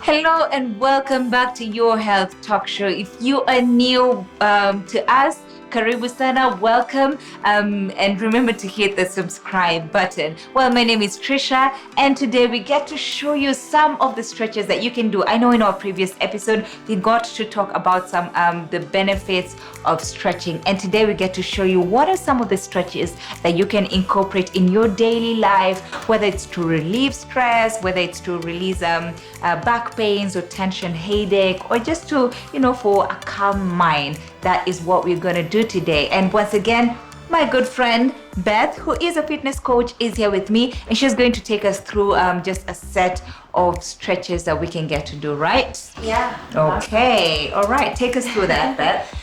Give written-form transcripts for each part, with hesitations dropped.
Hello and welcome back to Your Health Talk Show. If you are new to us, Karibu Sana, welcome, and remember to hit the subscribe button. Well, my name is Trisha, and today we get to show you some of the stretches that you can do. I know in our previous episode we got to talk about some the benefits of stretching, and today we get to show you what are some of the stretches that you can incorporate in your daily life, whether it's to relieve stress, whether it's to release back pains or tension, headache, or just to for a calm mind. That is what we're going to do today. And once again, my good friend Beth, who is a fitness coach, is here with me, and she's going to take us through just a set of stretches that we can get to do, right? Yeah. Okay. All right. Take us through that, Beth.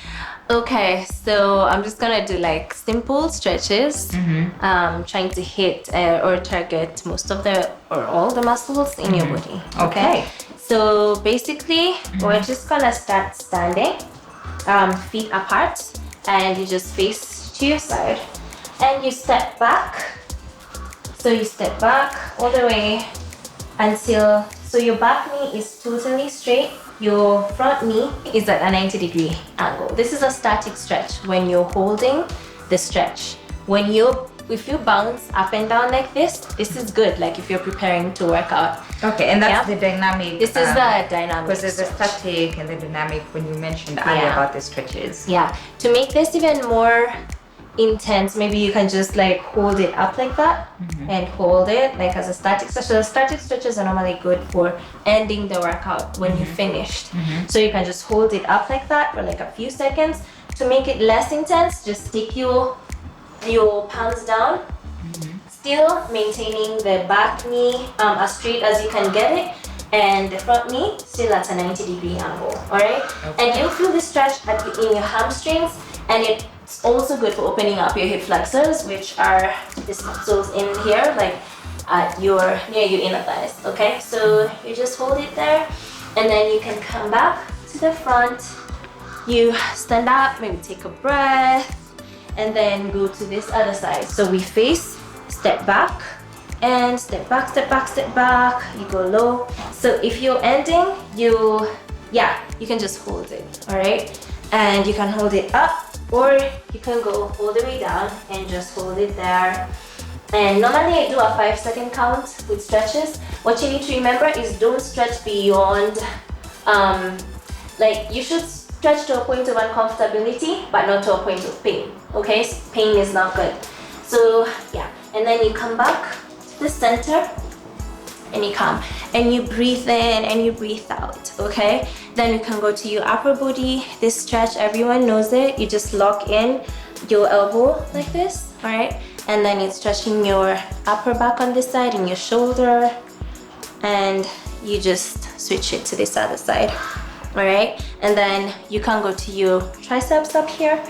Okay, so I'm just gonna do like simple stretches, trying to hit or target most of the or all the muscles in your body. Okay. So basically, we're just gonna start standing, feet apart, and you just face to your side, and you step back. So you step back all the way until your back knee is totally straight. Your front knee is at a 90-degree angle. This is a static stretch when you're holding the stretch. If you bounce up and down like this is good, like if you're preparing to work out. Okay, and that's the dynamic. This is the dynamic. Because there's a static and the dynamic when you mentioned earlier about the stretches. Yeah. To make this even more intense, maybe you can just like hold it up like that and hold it like as a static stretch. So the static stretches are normally good for ending the workout when you finished. So you can just hold it up like that for like a few seconds. To make it less intense, just stick your palms down, still maintaining the back knee as straight as you can get it, and the front knee still at a 90-degree angle. All right. Okay. And you'll feel this stretch in your hamstrings, and it's also good for opening up your hip flexors, which are these muscles in here, like at near your inner thighs. Okay, so you just hold it there, and then you can come back to the front. You stand up, maybe take a breath, and then go to this other side. So we face, step back, and step back, step back, step back. You go low. So if you're ending, you can just hold it. All right, and you can hold it up, or you can go all the way down and just hold it there. And normally I do a 5-second count with stretches. What you need to remember is don't stretch beyond, like you should stretch to a point of uncomfortability, but not to a point of pain. Okay, pain is not good. So yeah, and then you come back to the center, and you come and you breathe in and you breathe out. Okay, then you can go to your upper body. This stretch, everyone knows it. You just lock in your elbow like this, all right, and then you're stretching your upper back on this side and your shoulder, and you just switch it to this other side. All right, and then you can go to your triceps up here,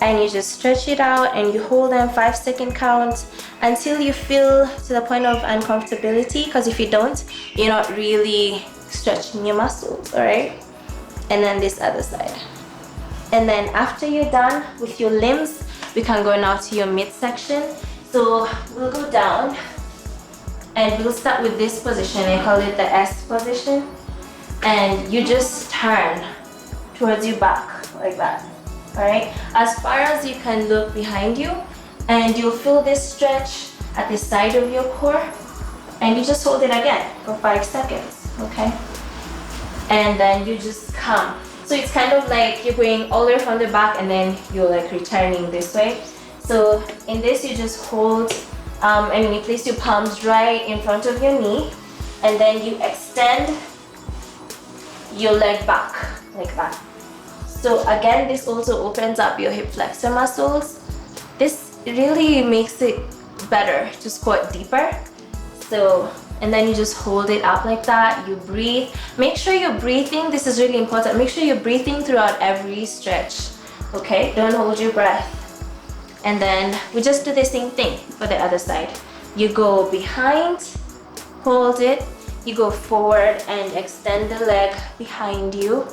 and you just stretch it out, and you hold them 5-second count until you feel to the point of uncomfortability, because if you don't, you're not really stretching your muscles. All right, and then this other side. And then after you're done with your limbs, we can go now to your midsection. So we'll go down, and we'll start with this position. I call it the S position, and you just turn towards your back like that. All right, as far as you can look behind you, and you'll feel this stretch at the side of your core, and you just hold it again for 5 seconds. Okay, and then you just come. So it's kind of like you're going all the way from the back, and then you're like returning this way. So in this, you just hold, you place your palms right in front of your knee, and then you extend your leg back like that. So again, this also opens up your hip flexor muscles. This really makes it better to squat deeper. So, and then you just hold it up like that. You breathe. Make sure you're breathing. This is really important. Make sure you're breathing throughout every stretch. Okay, don't hold your breath. And then we just do the same thing for the other side. You go behind, hold it. You go forward and extend the leg behind you.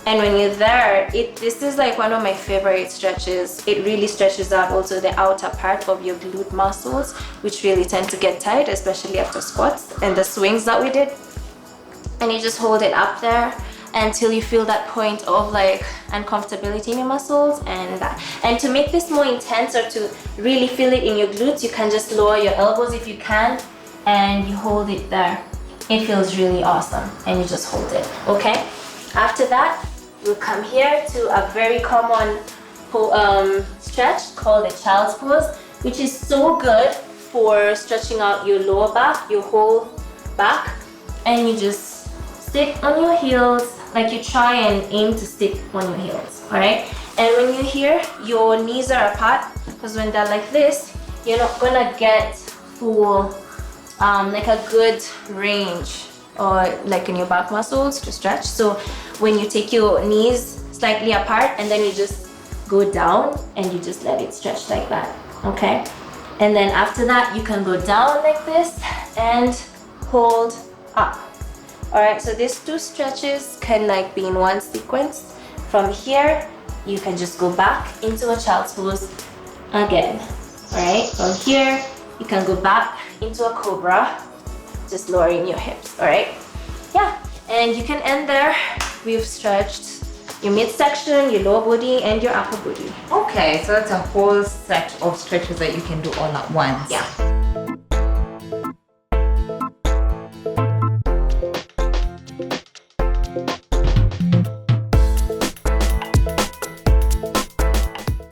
And when you're there, this is like one of my favorite stretches. It really stretches out also the outer part of your glute muscles, which really tend to get tight, especially after squats and the swings that we did. and you just hold it up there until you feel that point of like uncomfortability in your muscles. And to make this more intense or to really feel it in your glutes, you can just lower your elbows if you can, and you hold it there. It feels really awesome, and you just hold it. Okay, after that we'll come here to a very common stretch called the child's pose, which is so good for stretching out your lower back, your whole back. And you just stick on your heels, like you try and aim to stick on your heels, all right? And when you're here, your knees are apart, because when they're like this, you're not gonna get full, like a good range, or like in your back muscles to stretch. So when you take your knees slightly apart, and then you just go down and you just let it stretch like that, okay? And then after that, you can go down like this and hold up. All right, so these two stretches can like be in one sequence. From here, you can just go back into a child's pose again. All right, from here, you can go back into a cobra, just lowering your hips, all right? Yeah, and you can end there. We've stretched your midsection, your lower body, and your upper body. Okay, so that's a whole set of stretches that you can do all at once. Yeah.